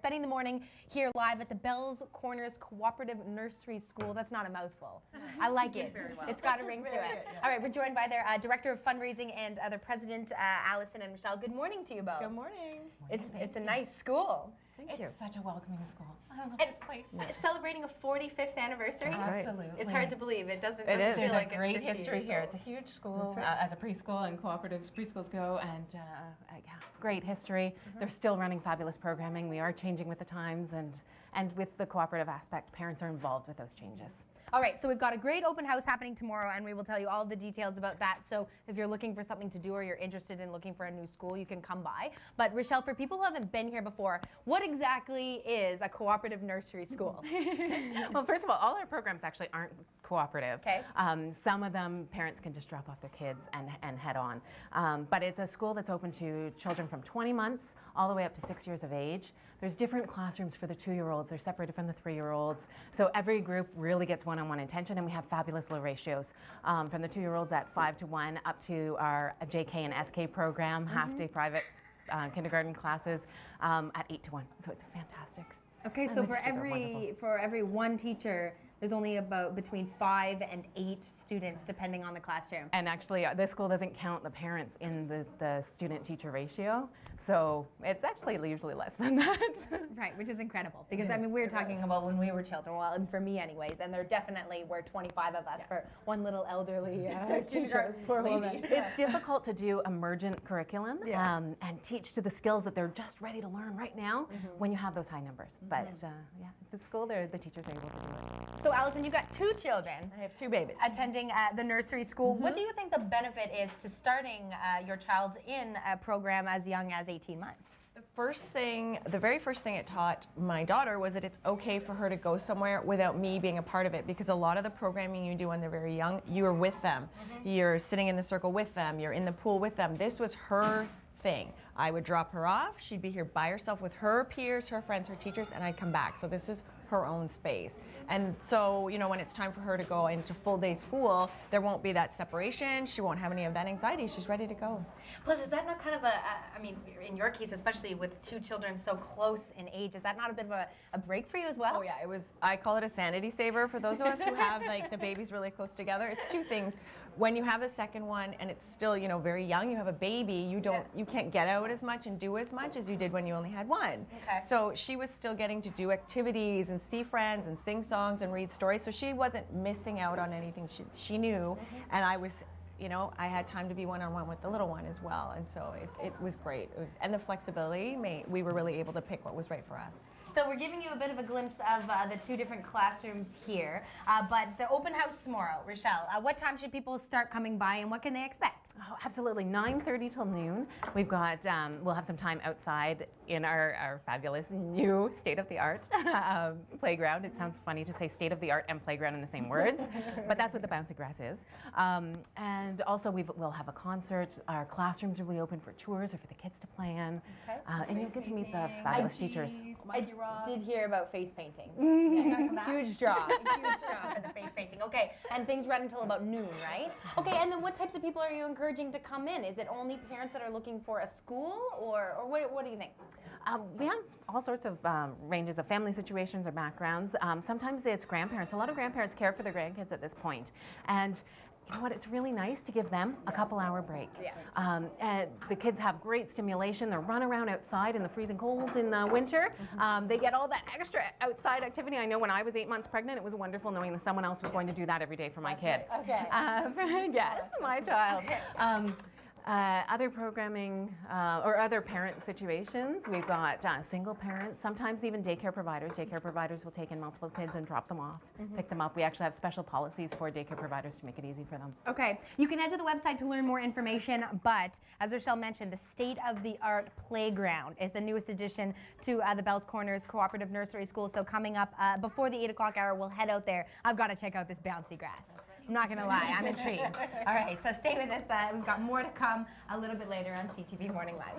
spending the morning here live at the Bells Corners Cooperative Nursery School. That's not a mouthful. I like it. Very well. It's got a ring to it. Yeah. All right, we're joined by their Director of Fundraising and their President, Allison and Michelle. Good morning to you both. Good morning. It's a nice school. Thank you. It's such a welcoming school. I love And this place. Celebrating a 45th anniversary. That's right. Absolutely. It's hard to believe. It doesn't It is. feel There's like a great it's 50 history years here. old. It's a huge school, That's right. as a preschool and cooperative preschools go, and yeah, great history. They're still running fabulous programming. We are changing with the times, and with the cooperative aspect, parents are involved with those changes. All right, so we've got a great open house happening tomorrow, and we will tell you all the details about that. So if you're looking for something to do or you're interested in looking for a new school, you can come by. But Rochelle, for people who haven't been here before, what exactly is a cooperative nursery school? Well, first of all our programs actually aren't cooperative. Okay. Some of them, parents can just drop off their kids and head on. But it's a school that's open to children from 20 months all the way up to 6 years of age. There's different classrooms for the 2-year-olds. They're separated from the 3-year-olds. So every group really gets one-on-one attention, and we have fabulous low ratios. From the 2-year-olds at 5-to-1 up to our JK and SK program, half-day private kindergarten classes at 8-to-1. So it's fantastic. Okay, And so the for teachers are wonderful. every one teacher, there's only about between 5 and 8 students, depending on the classroom. And actually, this school doesn't count the parents in the student-teacher ratio, so it's actually usually less than that. Right, which is incredible. Because, I mean, we were talking about when we were children, well, and for me anyways, and there definitely were 25 of us for one little elderly teacher. Poor woman. It's difficult to do emergent curriculum and teach to the skills that they're just ready to learn right now when you have those high numbers. But yeah, the school, the teachers are able to do it. So, Allison, you've got 2 children. I have 2 babies. Attending the nursery school. What do you think the benefit is to starting your child in a program as young as 18 months? The very first thing it taught my daughter was that it's okay for her to go somewhere without me being a part of it, because a lot of the programming you do when they're very young, you're with them. You're sitting in the circle with them. You're in the pool with them. This was her thing. I would drop her off. She'd be here by herself with her peers, her friends, her teachers, and I'd come back. So this was her own space. And so, you know, when it's time for her to go into full-day school, there won't be that separation. She won't have any of that anxiety. She's ready to go. Plus, is that not kind of I mean, in your case, especially with 2 children so close in age, is that not a bit of a break for you as well? Oh yeah, I call it a sanity saver for those of us who have like the babies really close together. It's 2 things. When you have the second one and it's still, you know, very young, you have a baby, you can't get out as much and do as much as you did when you only had one. Okay. So she was still getting to do activities and see friends and sing songs and read stories. So she wasn't missing out on anything she knew. And I was, you know, I had time to be one-on-one with the little one as well. And so it was great. And the flexibility, we were really able to pick what was right for us. So we're giving you a bit of a glimpse of the 2 different classrooms here, but the open house tomorrow, Rochelle, what time should people start coming by and what can they expect? Oh, absolutely, 9:30 till noon. We've got, we'll have some time outside in our fabulous new state-of-the-art playground. It sounds funny to say state-of-the-art and playground in the same words, but that's what the bouncy grass is. And also we'll have a concert. Our classrooms will be open for tours or for the kids to play in. Okay. And you'll get to meet the fabulous teachers. I did hear about face painting. Huge draw for the face painting. Okay, and things run until about noon, right? Okay, and then what types of people are you encouraging to come in? Is it only parents that are looking for a school, or what do you think? We have all sorts of ranges of family situations or backgrounds. Sometimes it's grandparents. A lot of grandparents care for their grandkids at this point. And you know what, it's really nice to give them a couple-hour break. Yeah. And the kids have great stimulation. They run around outside in the freezing cold in the winter. They get all that extra outside activity. I know when I was 8 months pregnant, it was wonderful knowing that someone else was going to do that every day for my kid. Right. Okay. Yes, my child. Other programming or other parent situations, we've got single parents, sometimes even daycare providers. Daycare providers will take in multiple kids and drop them off, pick them up. We actually have special policies for daycare providers to make it easy for them. Okay, you can head to the website to learn more information, but as Rochelle mentioned, the state-of-the-art playground is the newest addition to the Bells Corners Cooperative Nursery School. So coming up before the 8 o'clock hour, we'll head out there. I've got to check out this bouncy grass. I'm not going to lie, I'm intrigued. All right, so stay with us. We've got more to come a little bit later on CTV Morning Live.